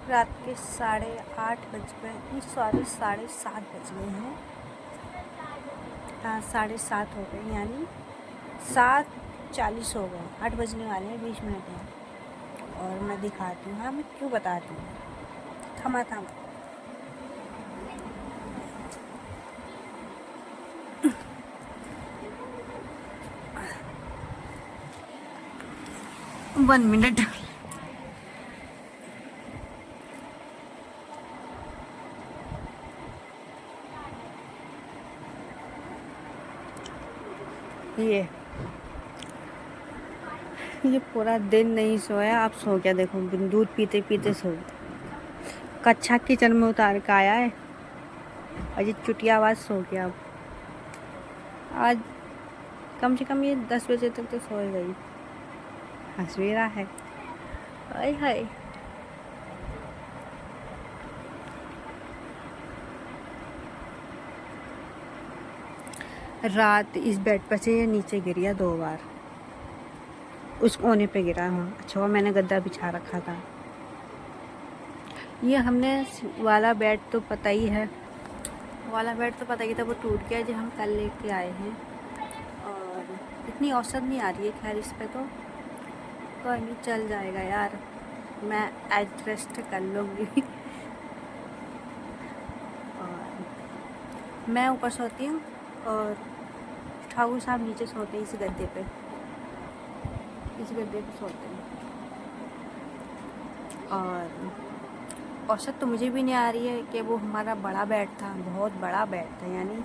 रात के 8:30 बज गए, नहीं सॉरी 7:30 बज गए हैं। 7:30 हो गए, यानी 7:40 हो गए, 8 बजने वाले हैं, 20 मिनट हैं। और मैं दिखाती हूँ, हाँ मैं क्यों बताती हूँ, थमा 1 मिनट। ये पूरा दिन नहीं सोया, अब सो गया, देखो दूध पीते पीते सो गया। कच्छा किचन में उतार के आया है और ये चुटिया आवाज़ सो गया। अब आज कम से कम ये 10 बजे तक तो सो गई। हंस भी रहा है, हाय हाय। रात इस बेड पर से ये नीचे गिर गया 2 बार, उस कोने पे गिरा। हाँ अच्छा हुआ मैंने गद्दा बिछा रखा था। ये हमने वाला बेड तो पता ही है, वो टूट गया जो हम कल लेके आए हैं। और इतनी औसत नहीं आ रही है, खैर इस पे तो कोई नहीं, चल जाएगा यार, मैं एडजस्ट कर लूँगी। और मैं ऊपर सोती हूँ और ठाकुर साहब नीचे सोते हैं इस गद्दे पे सोते हैं। और औसत तो मुझे भी नहीं आ रही है कि वो हमारा बड़ा बेड था, बहुत बड़ा बेड था, यानी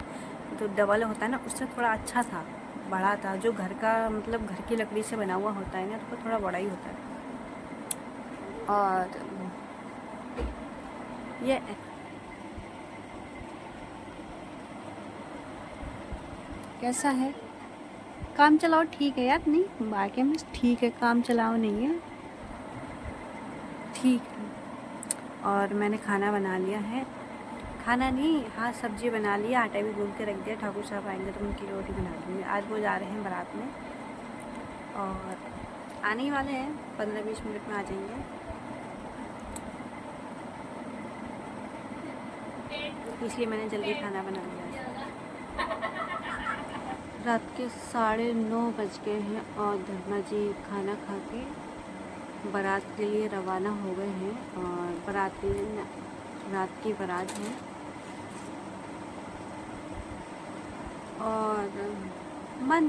जो डबल होता है ना उससे थोड़ा अच्छा था, बड़ा था। जो घर का मतलब घर की लकड़ी से बना हुआ होता है ना तो थोड़ा बड़ा ही होता है। और ये कैसा है, काम चलाओ ठीक है यार, नहीं बाकी में ठीक है, काम चलाओ नहीं है, ठीक है। और मैंने खाना बना लिया है, खाना नहीं, हाँ सब्जी बना लिया, आटा भी गूंद के रख दिया। ठाकुर साहब आएंगे तो उनकी रोटी बना दूँगी। आज वो जा रहे हैं बारात में और आने ही वाले हैं, 15-20 मिनट में आ जाएंगे। इसलिए मैंने जल्दी खाना बना लिया। रात के 9:30 बज गए हैं और धर्मा जी खाना खा के बारात के लिए रवाना हो गए हैं। और रात की बारात है और मन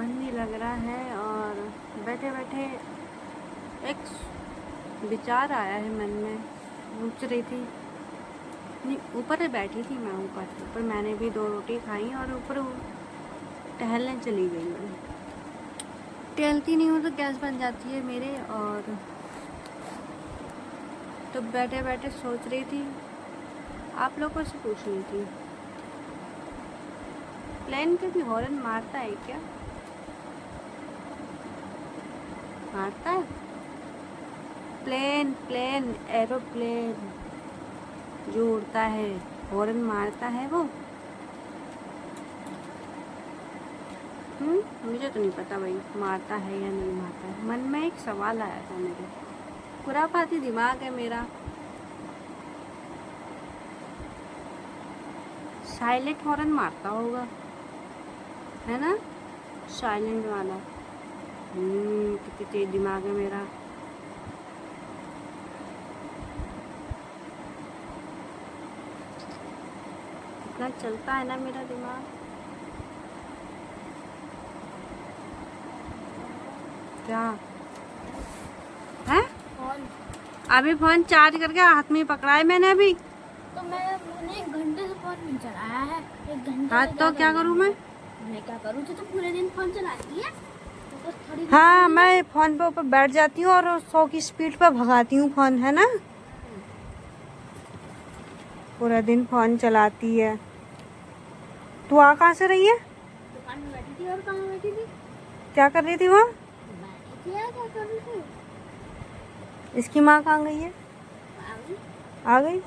नहीं लग रहा है। और बैठे बैठे एक विचार आया है मन में, सोच रही थी, नहीं ऊपर बैठी थी मैं, ऊपर मैंने भी 2 रोटी खाई और ऊपर टहलने चली गई। मैं टहलती नहीं हूँ तो गैस बन जाती है मेरे। और तो बैठे बैठे सोच रही थी, आप लोगों से पूछ रही थी, प्लेन कभी हॉर्न मारता है क्या? मारता है प्लेन एरोप्लेन जो उड़ता है, हॉर्न मारता है वो? मुझे तो नहीं पता भाई, मारता है या नहीं मारता है। मन में एक सवाल आया था मेरे, खुराफाती दिमाग है मेरा। साइलेंट हॉर्न मारता होगा, है ना, साइलेंट वाला। कितनी तेज दिमाग है मेरा। इतना चलता है ना मेरा दिमाग। क्या है? अभी फोन चार्ज करके हाथ में पकड़ा है मैंने अभी। तो मैंने 1 घंटे से फोन नहीं चलाया है, 1 घंटे। हाँ तो क्या करूँ मैं क्या करूँ? तो तुम पूरे दिन फोन चलाती है तो थोड़ी। हाँ मैं फोन पे ऊपर बैठ जाती हूँ और 100 की स्पीड पर भगाती हूँ फोन, है ना। पूरा दिन फोन चलाती है। तू आ कहाँ से रही है? दुकान में बैठी थी। और कहाँ बैठी थी? क्या कर रही थी वहाँ? बैठी थी यार, क्या कर रही थी? इसकी माँ कहाँ गई है? आ गई।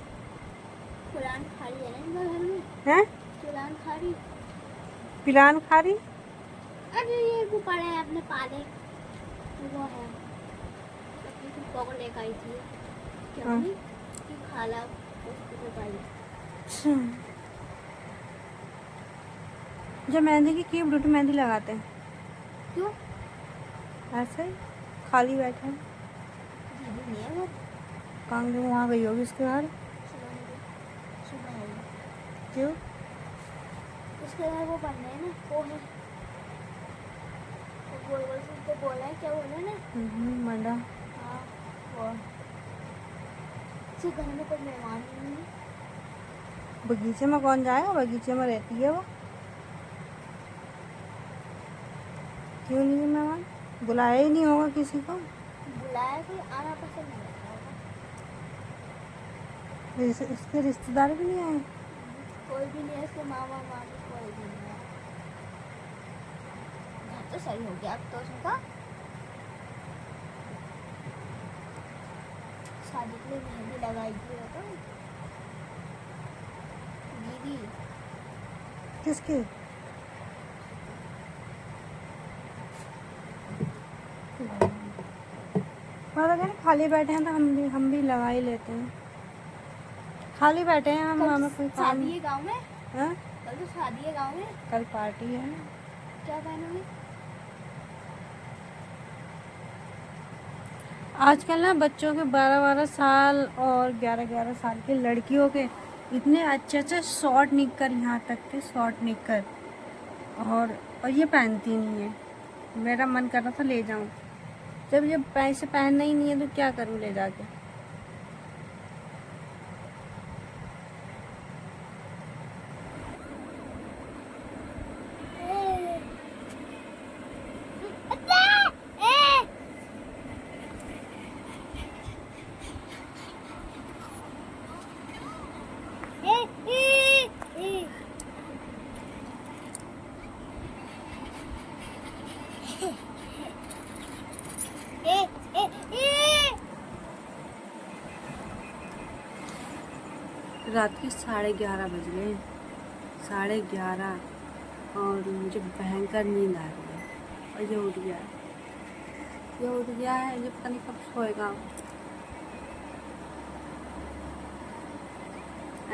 कुरान खा रही है ना घर में? हैं? कुरान खा रही। पिलान खा रही? अरे ये वो पड़े हैं अपने पाले। वो है अपनी फुप्पा को लेकर आई थी क्या हाँ। बोली कि खाला उसको लेकर आई। जब मेहंदी की क्यों ब्यूटी मेहंदी लगाते हैं? क्यों? ऐसे ही खाली बैठे हैं। दीदी नहीं है वो कहाँ गई? वहाँ गई होगी उसके घर। सुबह में सुबह आई क्यों? उसके घर वो बनना है ना वो है वो बोल बोल से उसको बोला है क्या बोला ना मंडा। हाँ वो उसके घर में कोई मेहमान नहीं है। बगीचे में कौन जाएगा? बगीचे में रहती है वो। क्यों नहीं है मेहमान? बुलाया ही नहीं होगा किसी को। बुलाया कोई आना पसंद नहीं करता होगा। इसके रिश्तेदार भी नहीं आए। कोई भी नहीं है इसके मामा मामी कोई भी नहीं है। घर तो सही हो गया अब तो उसका शादी के लिए मेहंदी लगाई थी वो तो दीदी किसके? मतलब क्या खाली बैठे हैं तो हम भी लगा ही लेते हैं। खाली बैठे हैं हम, हमें कोई काम शादी नहीं। है गांव में हाँ? कल तो शादी है गांव में कल पार्टी है ना। क्या पहनोगी? आजकल ना बच्चों के 12-12 साल और 11-11 साल के लड़कियों के इतने अच्छे अच्छे शॉर्ट निक्कर, यहाँ तक के शॉर्ट निक्कर, और ये पहनती नहीं है। मेरा मन कर रहा था ले जाऊं, जब ये पैसे पहनना ही नहीं है तो क्या करूं ले जाके। रात के 11:30 बज गए, 11:30, और मुझे भयंकर नींद आ रही है। और ये उठ गया है, ये पता नहीं कब सोएगा।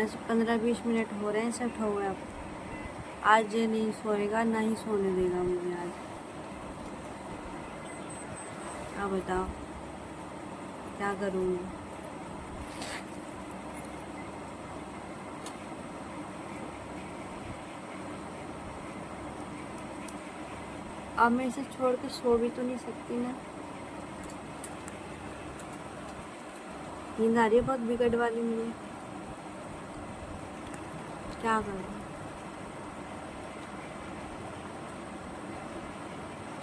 ऐसे 15-20 मिनट हो रहे हैं सब हो गया। आज ये नहीं सोएगा, ना ही सोने देगा मुझे आज। अब बताओ क्या करूँगी। अब मैं इसे छोड़ के सो भी तो नहीं सकती ना। नींद आ रही है बहुत विकट वाली मुझे, क्या करूँ।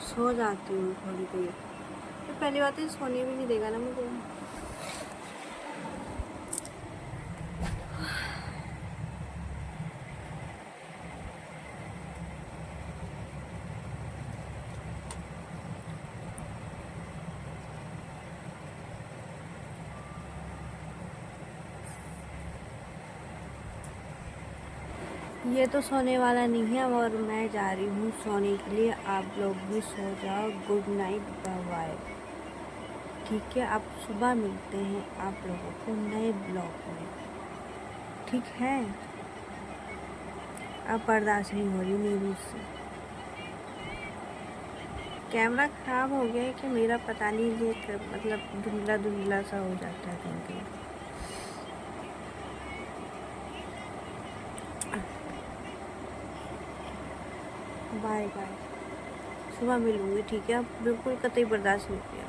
सो जाती हूँ थोड़ी देर, तो पहली बात है सोने भी नहीं देगा ना मुझे। ये तो सोने वाला नहीं है और मैं जा रही हूँ सोने के लिए। आप लोग भी सो जाओ। Good night, bye. ठीक है, अब सुबह मिलते हैं आप लोगों को नए ब्लॉग में। ठीक है, अब बर्दाश्त नहीं हो रही मेरी उससे। कैमरा ख़राब हो गया है कि मेरा पता नहीं, ये मतलब धुंधला धुंधला सा हो जाता है कहीं। बाय। सुबह मिलूँगी, ठीक है। अब बिल्कुल कतई बर्दाश्त नहीं किया।